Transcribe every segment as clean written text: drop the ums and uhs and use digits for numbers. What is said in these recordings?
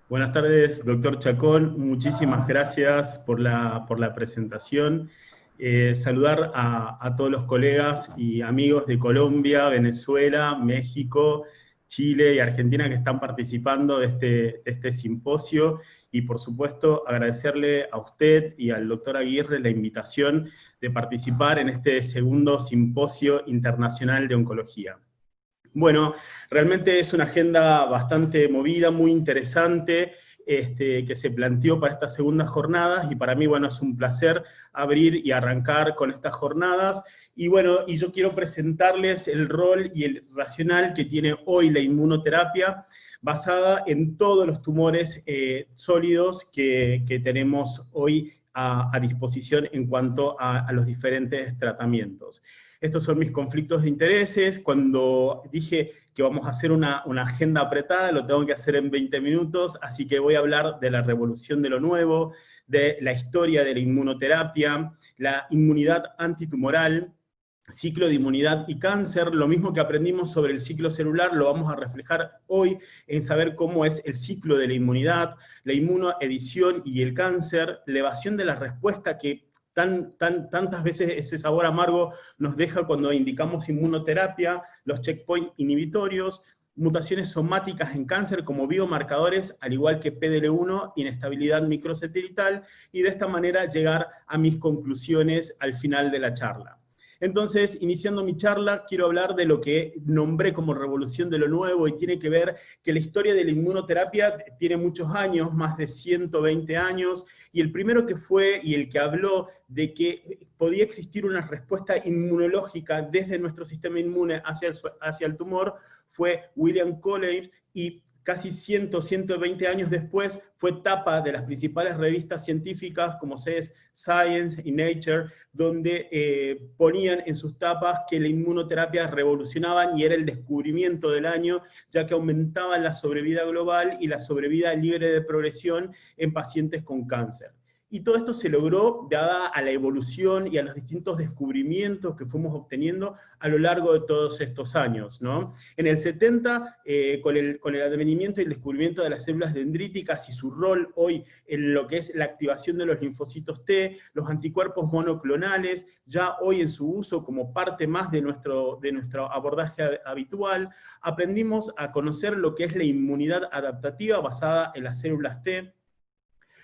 Buenas tardes, doctor Chacón. Muchísimas gracias por la presentación. Saludar a todos los colegas y amigos de Colombia, Venezuela, México, Chile y Argentina que están participando de este simposio. Y por supuesto agradecerle a usted y al doctor Aguirre la invitación de participar en este segundo simposio internacional de oncología. Bueno, realmente es una agenda bastante movida, muy interesante, que se planteó para estas segundas jornadas, y para mí, bueno, es un placer abrir y arrancar con estas jornadas. Y bueno, y yo quiero presentarles el rol y el racional que tiene hoy la inmunoterapia, basada en todos los tumores sólidos que tenemos hoy a disposición en cuanto a los diferentes tratamientos. Estos son mis conflictos de intereses. Cuando dije que vamos a hacer una agenda apretada, lo tengo que hacer en 20 minutos, así que voy a hablar de la revolución de lo nuevo, de la historia de la inmunoterapia, la inmunidad antitumoral, ciclo de inmunidad y cáncer. Lo mismo que aprendimos sobre el ciclo celular lo vamos a reflejar hoy en saber cómo es el ciclo de la inmunidad, la inmunoedición y el cáncer, la evasión de la respuesta que tantas veces ese sabor amargo nos deja cuando indicamos inmunoterapia, los checkpoint inhibitorios, mutaciones somáticas en cáncer como biomarcadores, al igual que PDL1, inestabilidad microsatelital, y de esta manera llegar a mis conclusiones al final de la charla. Entonces, iniciando mi charla, quiero hablar de lo que nombré como revolución de lo nuevo, y tiene que ver que la historia de la inmunoterapia tiene muchos años, más de 120 años, y el primero que fue y el que habló de que podía existir una respuesta inmunológica desde nuestro sistema inmune hacia el tumor fue William Collier, y casi 120 años después fue tapa de las principales revistas científicas como Science y Nature, donde ponían en sus tapas que la inmunoterapia revolucionaban y era el descubrimiento del año, ya que aumentaba la sobrevida global y la sobrevida libre de progresión en pacientes con cáncer. Y todo esto se logró dada a la evolución y a los distintos descubrimientos que fuimos obteniendo a lo largo de todos estos años, ¿no? En el 70, con el advenimiento y el descubrimiento de las células dendríticas y su rol hoy en lo que es la activación de los linfocitos T, los anticuerpos monoclonales, ya hoy en su uso como parte más de nuestro abordaje habitual, aprendimos a conocer lo que es la inmunidad adaptativa basada en las células T,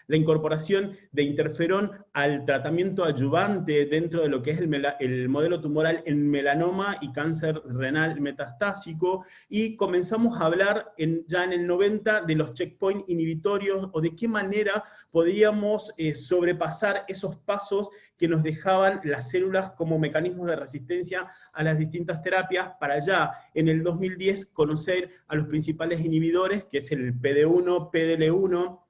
la incorporación de interferón al tratamiento adyuvante dentro de lo que es el modelo tumoral en melanoma y cáncer renal metastásico, y comenzamos a hablar ya en el 90 de los checkpoint inhibitorios, o de qué manera podíamos sobrepasar esos pasos que nos dejaban las células como mecanismos de resistencia a las distintas terapias, para ya en el 2010 conocer a los principales inhibidores, que es el PD1, PDL1,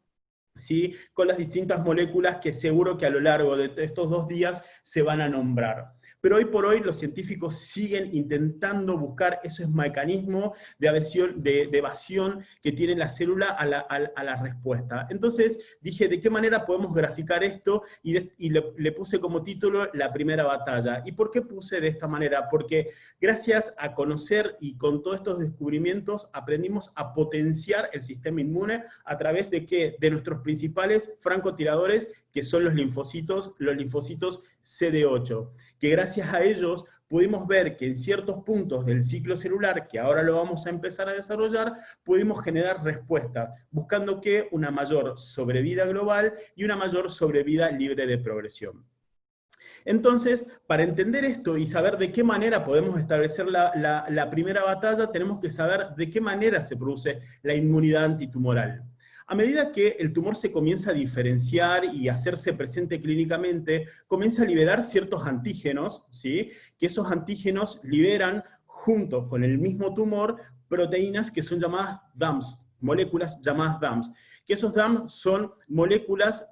¿sí? Con las distintas moléculas que seguro que a lo largo de estos 2 días se van a nombrar. Pero hoy por hoy los científicos siguen intentando buscar esos mecanismos de evasión que tiene la célula a la respuesta. Entonces dije, ¿de qué manera podemos graficar esto? Y le puse como título La Primera Batalla. ¿Y por qué puse de esta manera? Porque gracias a conocer y con todos estos descubrimientos aprendimos a potenciar el sistema inmune a través de ¿qué? De nuestros principales francotiradores, que son los linfocitos CD8, que gracias a ellos pudimos ver que en ciertos puntos del ciclo celular, que ahora lo vamos a empezar a desarrollar, pudimos generar respuesta, buscando que una mayor sobrevida global y una mayor sobrevida libre de progresión. Entonces, para entender esto y saber de qué manera podemos establecer la primera batalla, tenemos que saber de qué manera se produce la inmunidad antitumoral. A medida que el tumor se comienza a diferenciar y a hacerse presente clínicamente, comienza a liberar ciertos antígenos, ¿sí? Que esos antígenos liberan, juntos con el mismo tumor, proteínas que son llamadas DAMs, moléculas llamadas DAMs, que esos DAMs son moléculas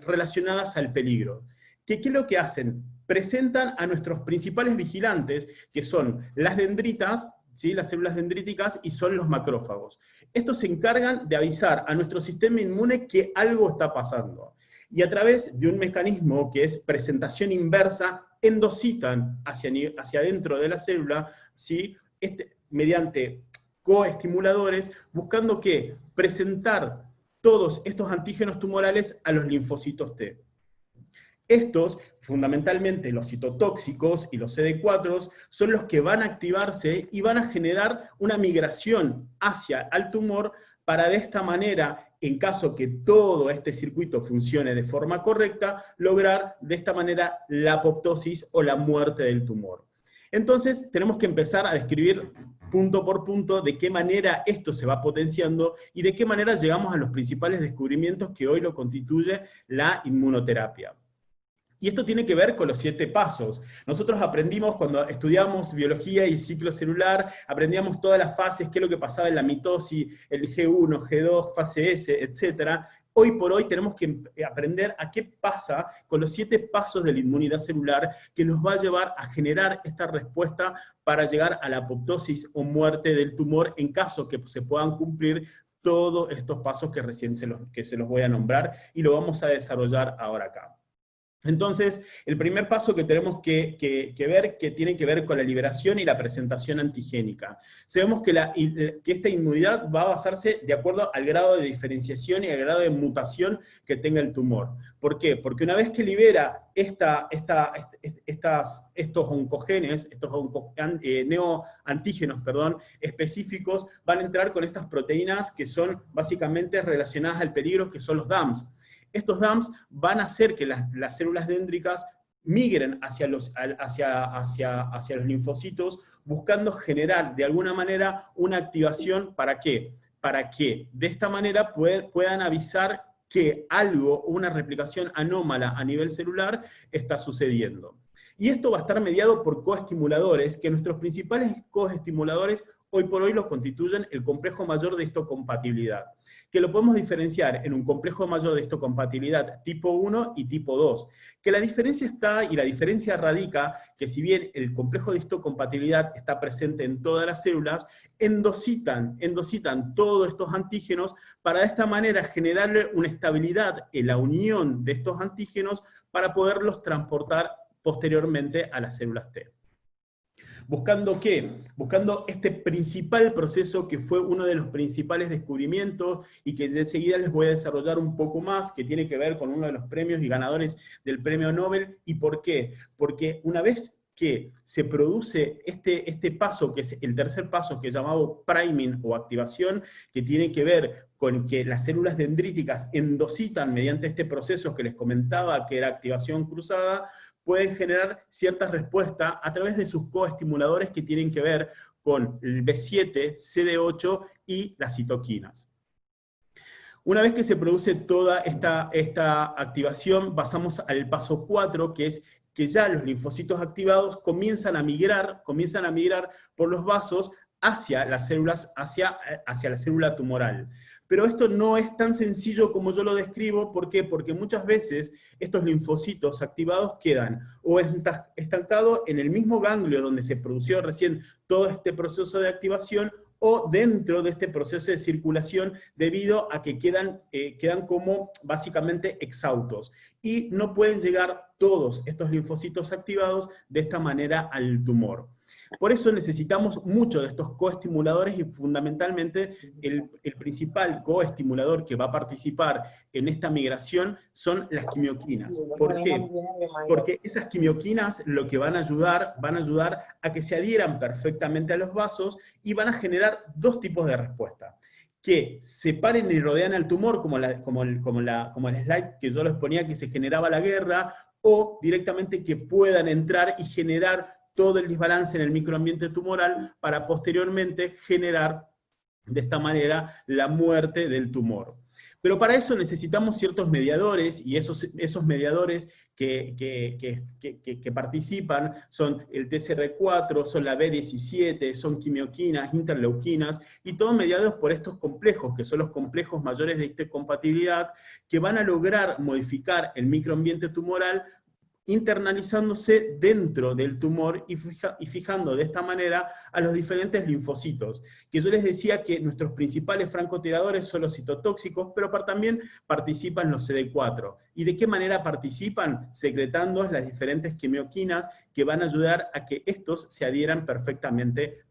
relacionadas al peligro. ¿Qué es lo que hacen? Presentan a nuestros principales vigilantes, que son las dendritas, ¿sí? Las células dendríticas, y son los macrófagos. Estos se encargan de avisar a nuestro sistema inmune que algo está pasando. Y a través de un mecanismo que es presentación inversa, endocitan hacia adentro de la célula, ¿sí? Mediante coestimuladores, buscando que presentar todos estos antígenos tumorales a los linfocitos T. Estos, fundamentalmente los citotóxicos y los CD4, son los que van a activarse y van a generar una migración hacia el tumor para de esta manera, en caso que todo este circuito funcione de forma correcta, lograr de esta manera la apoptosis o la muerte del tumor. Entonces, tenemos que empezar a describir punto por punto de qué manera esto se va potenciando y de qué manera llegamos a los principales descubrimientos que hoy lo constituye la inmunoterapia. Y esto tiene que ver con los 7 pasos. Nosotros aprendimos cuando estudiamos biología y ciclo celular, aprendíamos todas las fases, qué es lo que pasaba en la mitosis, el G1, G2, fase S, etc. Hoy por hoy tenemos que aprender a qué pasa con los 7 pasos de la inmunidad celular que nos va a llevar a generar esta respuesta para llegar a la apoptosis o muerte del tumor en caso que se puedan cumplir todos estos pasos que recién se los voy a nombrar y lo vamos a desarrollar ahora acá. Entonces, el primer paso que tenemos que ver, que tiene que ver con la liberación y la presentación antigénica. Sabemos que esta inmunidad va a basarse de acuerdo al grado de diferenciación y al grado de mutación que tenga el tumor. ¿Por qué? Porque una vez que libera estos oncogenes, neoantígenos, específicos, van a entrar con estas proteínas que son básicamente relacionadas al peligro, que son los DAMs. Estos DAMs van a hacer que las células dendricas migren hacia los linfocitos, buscando generar de alguna manera una activación. ¿Para qué? Para que de esta manera puedan avisar que algo, una replicación anómala a nivel celular, está sucediendo. Y esto va a estar mediado por coestimuladores, que nuestros principales coestimuladores hoy por hoy los constituyen el complejo mayor de histocompatibilidad, que lo podemos diferenciar en un complejo mayor de histocompatibilidad tipo 1 y tipo 2, que la diferencia está, y la diferencia radica, que si bien el complejo de histocompatibilidad está presente en todas las células, endositan todos estos antígenos para de esta manera generarle una estabilidad en la unión de estos antígenos para poderlos transportar posteriormente a las células T. ¿Buscando qué? Buscando este principal proceso que fue uno de los principales descubrimientos y que enseguida les voy a desarrollar un poco más, que tiene que ver con uno de los premios y ganadores del premio Nobel. ¿Y por qué? Porque una vez que se produce este paso, que es el tercer paso, que es llamado priming o activación, que tiene que ver con que las células dendríticas endositan mediante este proceso que les comentaba, que era activación cruzada, pueden generar cierta respuesta a través de sus coestimuladores que tienen que ver con el B7, CD8 y las citoquinas. Una vez que se produce toda esta activación, pasamos al paso 4, que es que ya los linfocitos activados comienzan a migrar por los vasos hacia las células, hacia la célula tumoral. Pero esto no es tan sencillo como yo lo describo. ¿Por qué? Porque muchas veces estos linfocitos activados quedan o estancados en el mismo ganglio donde se produjo recién todo este proceso de activación, o dentro de este proceso de circulación, debido a que quedan como básicamente exhaustos, y no pueden llegar todos estos linfocitos activados de esta manera al tumor. Por eso necesitamos mucho de estos coestimuladores, y fundamentalmente el principal coestimulador que va a participar en esta migración son las quimioquinas. ¿Por qué? Porque esas quimioquinas lo que van a ayudar a que se adhieran perfectamente a los vasos y van a generar dos tipos de respuesta: que separen y rodean al tumor, como el slide que yo les ponía, que se generaba la guerra, o directamente que puedan entrar y generar todo el desbalance en el microambiente tumoral para posteriormente generar de esta manera la muerte del tumor. Pero para eso necesitamos ciertos mediadores, y esos mediadores que participan son el TCR4, son la B17, son quimioquinas, interleuquinas, y todos mediados por estos complejos, que son los complejos mayores de histocompatibilidad, que van a lograr modificar el microambiente tumoral, internalizándose dentro del tumor y fijando de esta manera a los diferentes linfocitos. Que yo les decía que nuestros principales francotiradores son los citotóxicos, pero también participan los CD4. ¿Y de qué manera participan? Secretando las diferentes quimioquinas que van a ayudar a que estos se adhieran perfectamente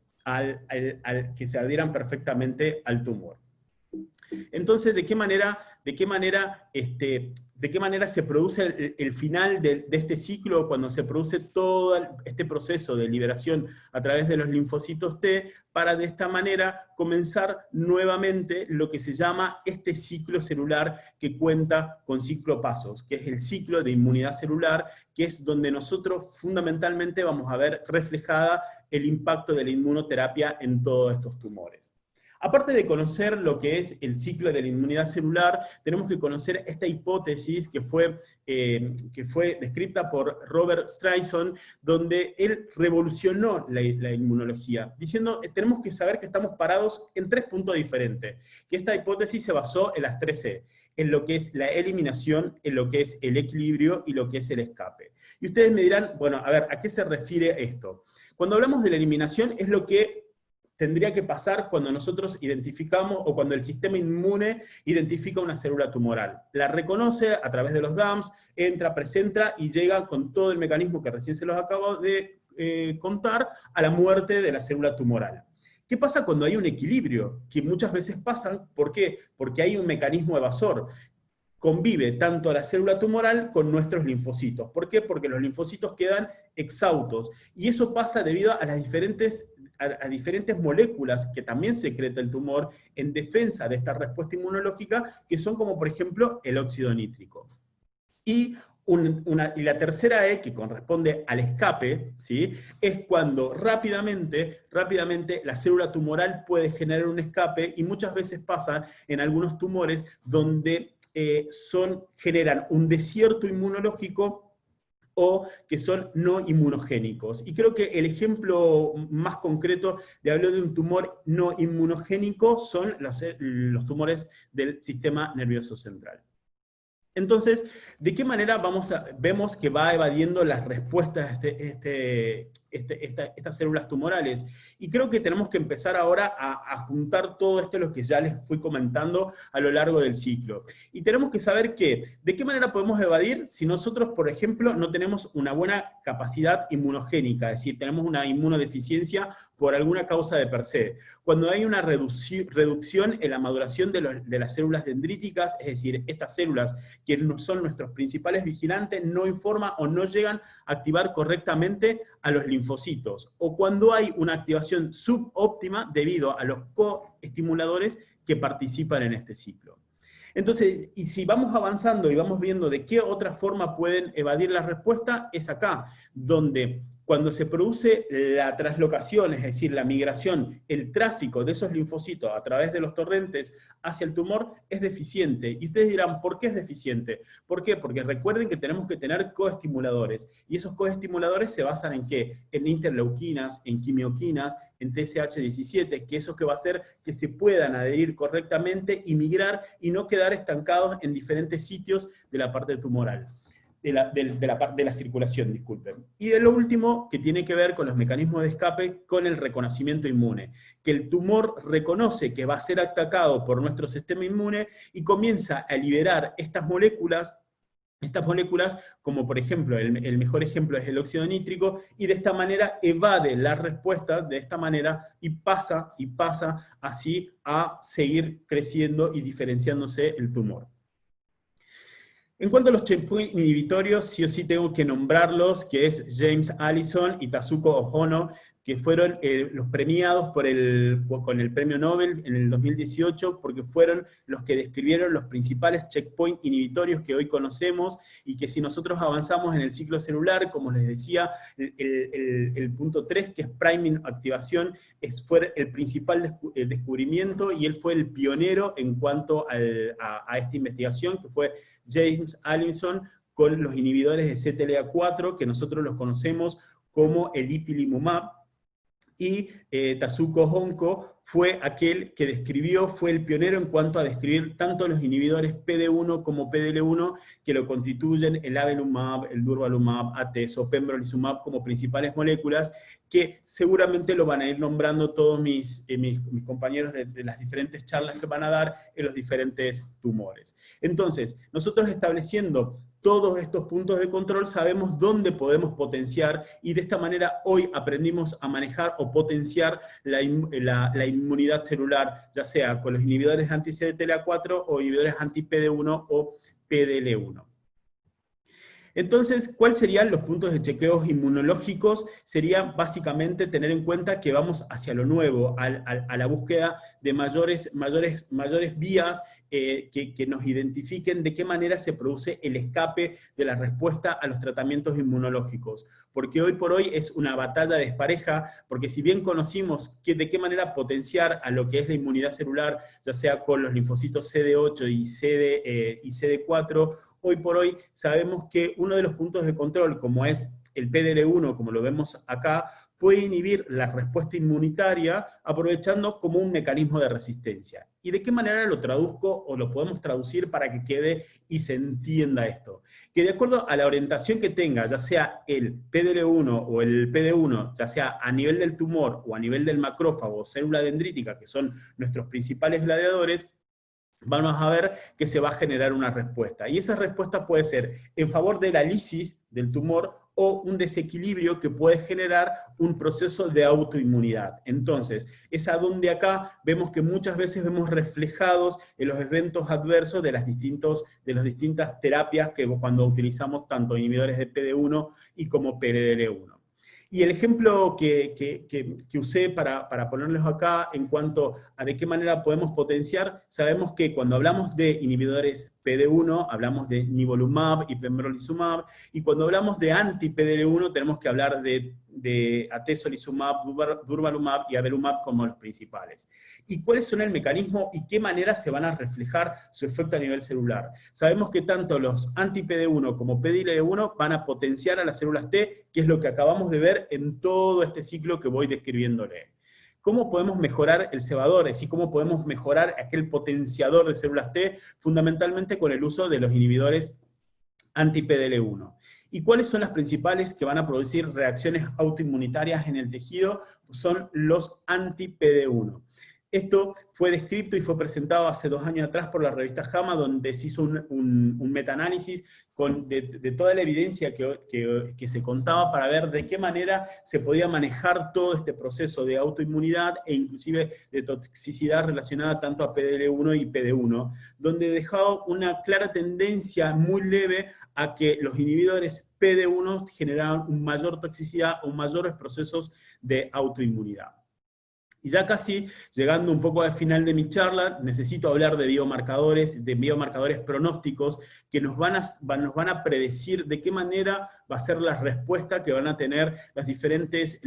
al tumor. Entonces, ¿de qué manera se produce el final de este ciclo cuando se produce todo este proceso de liberación a través de los linfocitos T, para de esta manera comenzar nuevamente lo que se llama este ciclo celular que cuenta con 5 pasos, que es el ciclo de inmunidad celular, que es donde nosotros fundamentalmente vamos a ver reflejada el impacto de la inmunoterapia en todos estos tumores. Aparte de conocer lo que es el ciclo de la inmunidad celular, tenemos que conocer esta hipótesis que fue descrita por Robert Streisand, donde él revolucionó la inmunología, diciendo que tenemos que saber que estamos parados en 3 puntos diferentes, que esta hipótesis se basó en las 3 E, en lo que es la eliminación, en lo que es el equilibrio y lo que es el escape. Y ustedes me dirán, bueno, a ver, ¿a qué se refiere esto? Cuando hablamos de la eliminación es lo que tendría que pasar cuando nosotros identificamos, o cuando el sistema inmune identifica una célula tumoral. La reconoce a través de los DAMs, entra, presenta y llega con todo el mecanismo que recién se los acabo de contar, a la muerte de la célula tumoral. ¿Qué pasa cuando hay un equilibrio? Que muchas veces pasa, ¿por qué? Porque hay un mecanismo evasor. Convive tanto a la célula tumoral con nuestros linfocitos. ¿Por qué? Porque los linfocitos quedan exhaustos. Y eso pasa debido a las diferentes moléculas que también secreta el tumor en defensa de esta respuesta inmunológica, que son como por ejemplo el óxido nítrico. Y la tercera E, que corresponde al escape, ¿sí?, es cuando rápidamente la célula tumoral puede generar un escape, y muchas veces pasa en algunos tumores donde generan un desierto inmunológico o que son no inmunogénicos. Y creo que el ejemplo más concreto de hablar de un tumor no inmunogénico son los tumores del sistema nervioso central. Entonces, ¿de qué manera vemos que va evadiendo las respuestas estas células tumorales? Y creo que tenemos que empezar ahora a juntar todo esto, lo que ya les fui comentando a lo largo del ciclo. Y tenemos que saber ¿de qué manera podemos evadir si nosotros, por ejemplo, no tenemos una buena capacidad inmunogénica, es decir, tenemos una inmunodeficiencia por alguna causa de per se? Cuando hay una reducción en la maduración de las células dendríticas, es decir, estas células que son nuestros principales vigilantes, no informan o no llegan a activar correctamente a los linfocitos, o cuando hay una activación subóptima debido a los coestimuladores que participan en este ciclo. Entonces, y si vamos avanzando y vamos viendo de qué otra forma pueden evadir la respuesta, es acá, donde cuando se produce la traslocación, es decir, la migración, el tráfico de esos linfocitos a través de los torrentes hacia el tumor, es deficiente. Y ustedes dirán, ¿por qué es deficiente? ¿Por qué? Porque recuerden que tenemos que tener coestimuladores. ¿Y esos coestimuladores se basan en qué? En interleuquinas, en quimioquinas, en TSH17, que eso que va a hacer que se puedan adherir correctamente y migrar y no quedar estancados en diferentes sitios de la parte tumoral. De la circulación, disculpen. Y de lo último, que tiene que ver con los mecanismos de escape, con el reconocimiento inmune. Que el tumor reconoce que va a ser atacado por nuestro sistema inmune y comienza a liberar estas moléculas, como por ejemplo, el mejor ejemplo es el óxido nítrico, y de esta manera evade la respuesta de esta manera y pasa así a seguir creciendo y diferenciándose el tumor. En cuanto a los checkpoint inhibitorios, sí o sí tengo que nombrarlos, que es James Allison y Tasuku Ohno, que fueron los premiados con el premio Nobel en el 2018, porque fueron los que describieron los principales checkpoint inhibitorios que hoy conocemos, y que si nosotros avanzamos en el ciclo celular, como les decía, el punto 3, que es priming activación, fue el principal descubrimiento, y él fue el pionero en cuanto a esta investigación, que fue James Allison, con los inhibidores de CTLA4, que nosotros los conocemos como el ipilimumab, y Tasuku Ohno fue aquel que fue el pionero en cuanto a describir tanto los inhibidores PD1 como PDL1, que lo constituyen el avelumab, el durvalumab, atezo, pembrolizumab como principales moléculas, que seguramente lo van a ir nombrando todos mis compañeros de las diferentes charlas que van a dar en los diferentes tumores. Entonces, nosotros estableciendo todos estos puntos de control, sabemos dónde podemos potenciar, y de esta manera hoy aprendimos a manejar o potenciar la inmunidad celular, ya sea con los inhibidores anti-CTLA4 o inhibidores anti-PD1 o PDL1. Entonces, ¿cuáles serían los puntos de chequeos inmunológicos? Sería básicamente tener en cuenta que vamos hacia lo nuevo, a la búsqueda de mayores vías que nos identifiquen de qué manera se produce el escape de la respuesta a los tratamientos inmunológicos. Porque hoy por hoy es una batalla despareja, porque si bien conocimos de qué manera potenciar a lo que es la inmunidad celular, ya sea con los linfocitos CD8 y CD4, hoy por hoy sabemos que uno de los puntos de control, como es el PDL1, como lo vemos acá, puede inhibir la respuesta inmunitaria aprovechando como un mecanismo de resistencia. ¿Y de qué manera lo traduzco o lo podemos traducir para que quede y se entienda esto? Que de acuerdo a la orientación que tenga, ya sea el PDL1 o el PD1, ya sea a nivel del tumor o a nivel del macrófago o célula dendrítica, que son nuestros principales gladiadores, vamos a ver que se va a generar una respuesta. Y esa respuesta puede ser en favor de la lisis del tumor o un desequilibrio que puede generar un proceso de autoinmunidad. Entonces, es a donde acá vemos que muchas veces vemos reflejados en los eventos adversos de las distintas terapias que cuando utilizamos tanto inhibidores de PD1 y como PDL1. Y el ejemplo que usé para ponerles acá en cuanto a de qué manera podemos potenciar, sabemos que cuando hablamos de inhibidores PD1, hablamos de nivolumab y pembrolizumab, y cuando hablamos de anti-PDL1 tenemos que hablar de atezolizumab, durvalumab y avelumab como los principales. ¿Y cuáles son el mecanismo y qué manera se van a reflejar su efecto a nivel celular? Sabemos que tanto los anti-PD1 como PDL1 van a potenciar a las células T, que es lo que acabamos de ver en todo este ciclo que voy describiéndole. ¿Cómo podemos mejorar el cebador? Es decir, ¿cómo podemos mejorar aquel potenciador de células T? Fundamentalmente con el uso de los inhibidores anti-PDL1. ¿Y cuáles son las principales que van a producir reacciones autoinmunitarias en el tejido? Son los anti-PD1. Esto fue descrito y fue presentado hace 2 años atrás por la revista JAMA, donde se hizo un metaanálisis de toda la evidencia que se contaba para ver de qué manera se podía manejar todo este proceso de autoinmunidad e inclusive de toxicidad relacionada tanto a PDL1 y PD1, donde dejaba una clara tendencia muy leve a que los inhibidores PD1 generaban una mayor toxicidad o mayores procesos de autoinmunidad. Y ya casi llegando un poco al final de mi charla, necesito hablar de biomarcadores pronósticos que nos van a predecir de qué manera va a ser la respuesta que van a tener los diferentes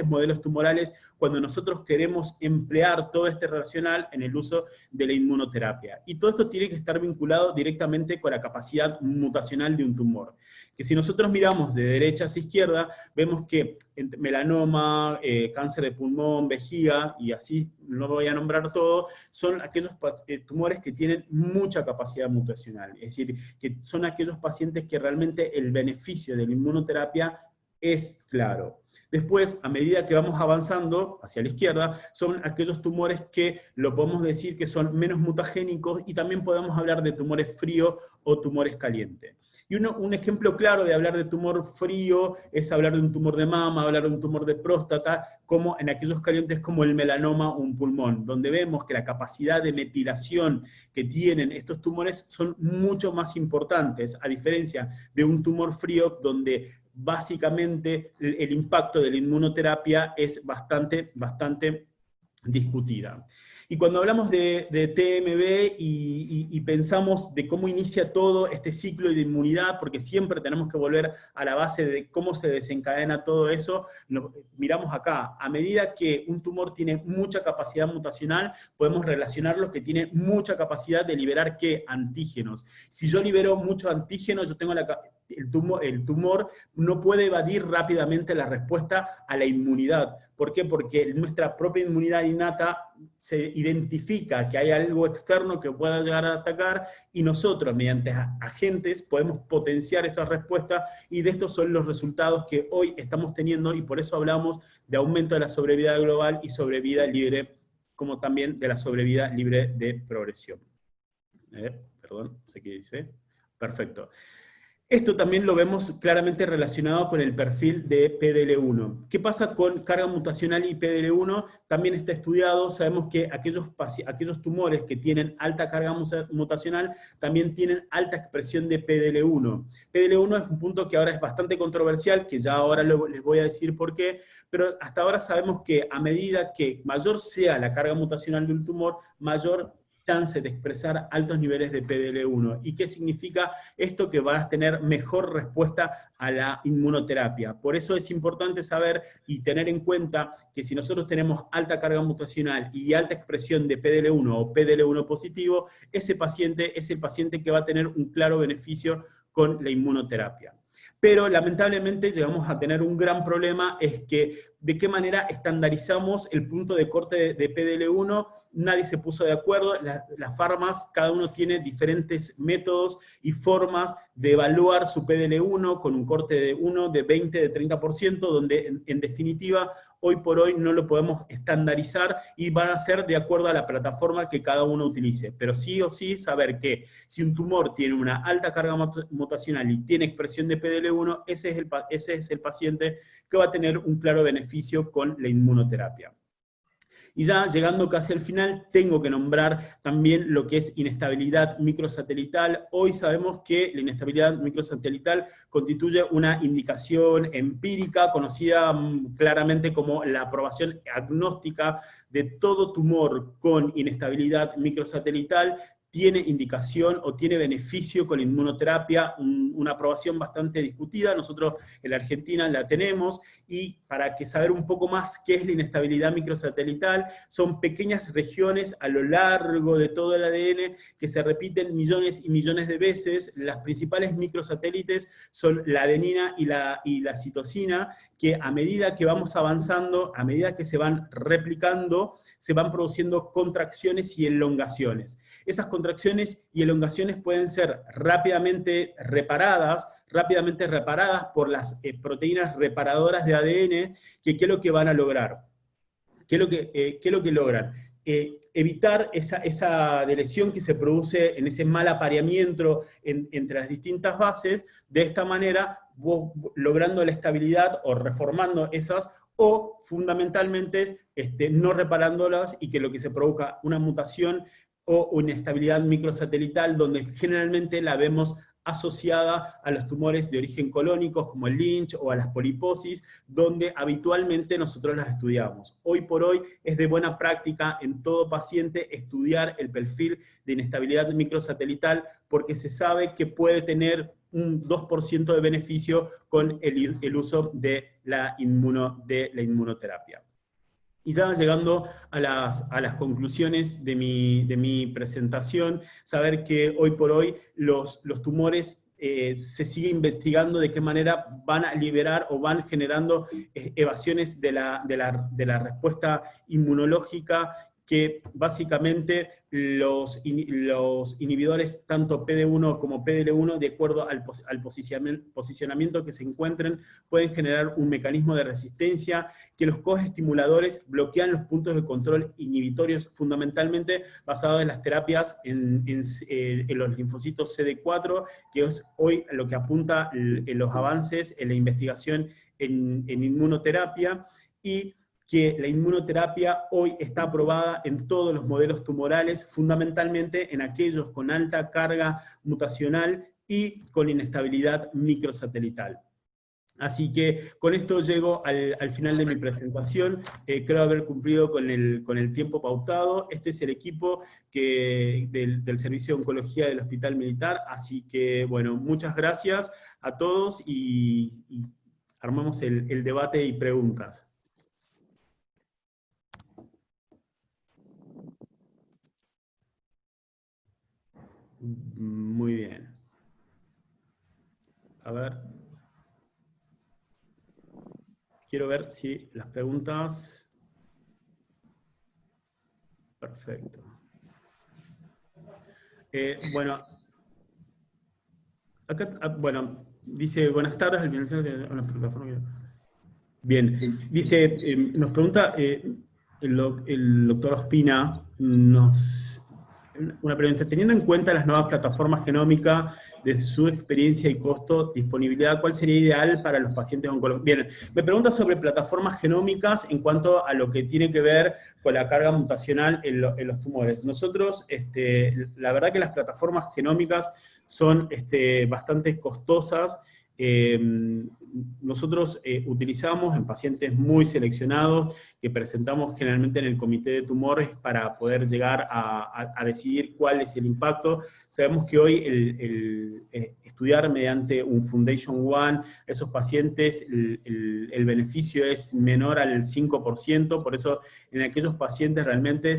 modelos tumorales cuando nosotros queremos emplear todo este racional en el uso de la inmunoterapia. Y todo esto tiene que estar vinculado directamente con la capacidad mutacional de un tumor. Que si nosotros miramos de derecha hacia izquierda, vemos que melanoma, cáncer de pulmón, vejiga, y así no lo voy a nombrar todo, son aquellos tumores que tienen mucha capacidad mutacional. Es decir, que son aquellos pacientes que realmente el beneficio de la inmunoterapia es claro. Después, a medida que vamos avanzando hacia la izquierda, son aquellos tumores que lo podemos decir que son menos mutagénicos, y también podemos hablar de tumores fríos o tumores calientes. Y un ejemplo claro de hablar de tumor frío es hablar de un tumor de mama, hablar de un tumor de próstata, como en aquellos calientes como el melanoma o un pulmón, donde vemos que la capacidad de metilación que tienen estos tumores son mucho más importantes, a diferencia de un tumor frío donde básicamente el impacto de la inmunoterapia es bastante discutida. Y cuando hablamos de TMB y pensamos de cómo inicia todo este ciclo de inmunidad, porque siempre tenemos que volver a la base de cómo se desencadena todo eso, miramos acá. A medida que un tumor tiene mucha capacidad mutacional, podemos relacionarlo que tiene mucha capacidad de liberar, ¿qué? Antígenos. Si yo libero muchos antígenos, yo tengo el tumor no puede evadir rápidamente la respuesta a la inmunidad. ¿Por qué? Porque nuestra propia inmunidad innata se identifica que hay algo externo que pueda llegar a atacar, y nosotros, mediante agentes, podemos potenciar esa respuesta, y de estos son los resultados que hoy estamos teniendo, y por eso hablamos de aumento de la sobrevida global y sobrevida libre, como también de la sobrevida libre de progresión. Perdón, no sé qué dice. Perfecto. Esto también lo vemos claramente relacionado con el perfil de PDL1. ¿Qué pasa con carga mutacional y PDL1? También está estudiado, sabemos que aquellos tumores que tienen alta carga mutacional también tienen alta expresión de PDL1. PDL1 es un punto que ahora es bastante controversial, que ya ahora les voy a decir por qué, pero hasta ahora sabemos que a medida que mayor sea la carga mutacional del tumor, mayor chance de expresar altos niveles de PDL1. ¿Y qué significa esto? Que vas a tener mejor respuesta a la inmunoterapia. Por eso es importante saber y tener en cuenta que si nosotros tenemos alta carga mutacional y alta expresión de PDL1 o PDL1 positivo, ese paciente es el paciente que va a tener un claro beneficio con la inmunoterapia. Pero lamentablemente llegamos a tener un gran problema, es que de qué manera estandarizamos el punto de corte de PDL1. Nadie se puso de acuerdo, las farmas, cada uno tiene diferentes métodos y formas de evaluar su PDL1 con un corte de 1, de 20, de 30%, donde en definitiva hoy por hoy no lo podemos estandarizar y van a ser de acuerdo a la plataforma que cada uno utilice. Pero sí o sí saber que si un tumor tiene una alta carga mutacional y tiene expresión de PDL1, ese es el paciente que va a tener un claro beneficio con la inmunoterapia. Y ya llegando casi al final, tengo que nombrar también lo que es inestabilidad microsatelital. Hoy sabemos que la inestabilidad microsatelital constituye una indicación empírica conocida claramente como la aprobación agnóstica de todo tumor con inestabilidad microsatelital. Tiene indicación o tiene beneficio con la inmunoterapia, una aprobación bastante discutida. Nosotros en la Argentina la tenemos, y para saber un poco más qué es la inestabilidad microsatelital, son pequeñas regiones a lo largo de todo el ADN que se repiten millones y millones de veces. Las principales microsatélites son la adenina y la citosina, que a medida que vamos avanzando, a medida que se van replicando, se van produciendo contracciones y elongaciones. Esas contracciones y elongaciones pueden ser rápidamente reparadas por las proteínas reparadoras de ADN, que ¿qué es lo que van a lograr? ¿Qué es lo que logran? Evitar esa lesión que se produce en ese mal apareamiento entre las distintas bases, de esta manera vos logrando la estabilidad o reformando esas, o fundamentalmente no reparándolas, y que lo que se provoca una mutación o una inestabilidad microsatelital, donde generalmente la vemos asociada a los tumores de origen colónicos como el Lynch o a las poliposis, donde habitualmente nosotros las estudiamos. Hoy por hoy es de buena práctica en todo paciente estudiar el perfil de inestabilidad microsatelital, porque se sabe que puede tener un 2% de beneficio con el uso de la inmunoterapia. Y ya llegando a las conclusiones de mi presentación, saber que hoy por hoy los tumores se sigue investigando de qué manera van a liberar o van generando evasiones de la respuesta inmunológica, que básicamente los inhibidores, tanto PD1 como PDL1, de acuerdo al posicionamiento que se encuentren, pueden generar un mecanismo de resistencia, que los coestimuladores bloquean los puntos de control inhibitorios, fundamentalmente basados en las terapias en los linfocitos CD4, que es hoy lo que apunta en los avances en la investigación en inmunoterapia, y que la inmunoterapia hoy está aprobada en todos los modelos tumorales, fundamentalmente en aquellos con alta carga mutacional y con inestabilidad microsatelital. Así que con esto llego al final de mi presentación. Creo haber cumplido con el tiempo pautado. Este es el equipo del Servicio de Oncología del Hospital Militar, así que bueno, muchas gracias a todos, y armamos el debate y preguntas. Muy bien. A ver. Quiero ver si las preguntas... Perfecto. Bueno, acá, bueno, dice, buenas tardes, al final de la plataforma. Bien, dice, nos pregunta el doctor Ospina, una pregunta. Teniendo en cuenta las nuevas plataformas genómicas, desde su experiencia y costo, disponibilidad, ¿cuál sería ideal para los pacientes oncológicos? Bien, me pregunta sobre plataformas genómicas en cuanto a lo que tiene que ver con la carga mutacional en los tumores. Nosotros, la verdad que las plataformas genómicas son bastante costosas. Nosotros utilizamos en pacientes muy seleccionados, que presentamos generalmente en el comité de tumores para poder llegar a decidir cuál es el impacto. Sabemos que hoy estudiar mediante un Foundation One, esos pacientes, el beneficio es menor al 5%, por eso en aquellos pacientes realmente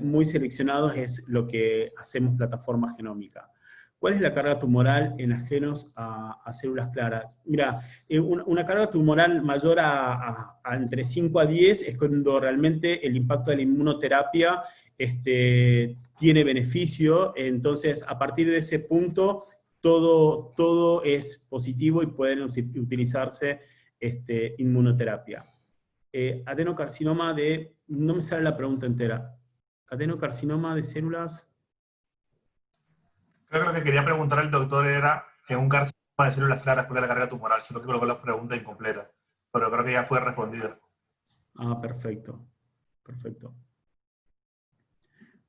muy seleccionados es lo que hacemos plataforma genómica. ¿Cuál es la carga tumoral en ajenos a células claras? Mira, una carga tumoral mayor a entre 5 a 10 es cuando realmente el impacto de la inmunoterapia tiene beneficio. Entonces, a partir de ese punto, todo es positivo y pueden utilizarse inmunoterapia. Adenocarcinoma de... No me sale la pregunta entera. Adenocarcinoma de células... Creo que lo que quería preguntar al doctor era que un carcinoma de células claras, ¿cuál es la carga tumoral? Solo que colocó la pregunta incompleta, pero creo que ya fue respondida. Ah, perfecto. Perfecto.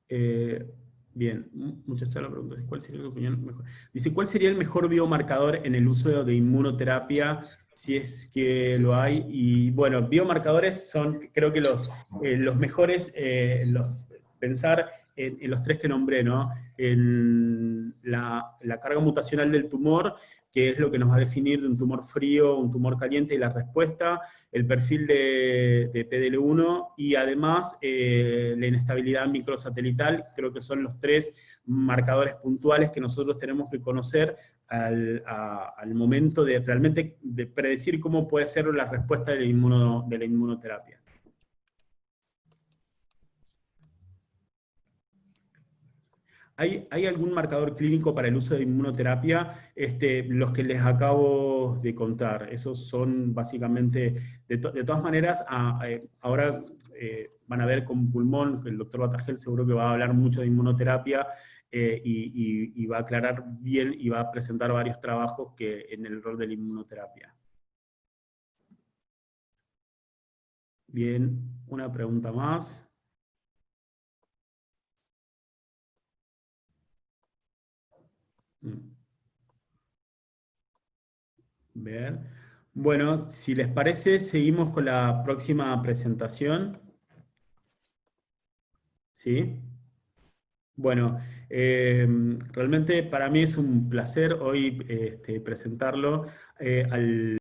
Bien, muchas la pregunta. ¿Cuál sería tu opinión mejor? Dice, ¿cuál sería el mejor biomarcador en el uso de inmunoterapia, si es que lo hay? Y bueno, biomarcadores son, creo que los mejores, pensar en los tres que nombré, ¿no? En la carga mutacional del tumor, que es lo que nos va a definir de un tumor frío, un tumor caliente y la respuesta, el perfil de PDL1 y además la inestabilidad microsatelital. Creo que son los tres marcadores puntuales que nosotros tenemos que conocer al momento de realmente de predecir cómo puede ser la respuesta de la inmunoterapia. ¿Hay algún marcador clínico para el uso de inmunoterapia? Los que les acabo de contar. Esos son básicamente, de todas maneras, ahora van a ver con pulmón, el doctor Batagel seguro que va a hablar mucho de inmunoterapia y va a aclarar bien y va a presentar varios trabajos en el rol de la inmunoterapia. Bien, una pregunta más. Bien. Bueno, si les parece, seguimos con la próxima presentación. ¿Sí? Bueno, realmente para mí es un placer hoy presentarlo al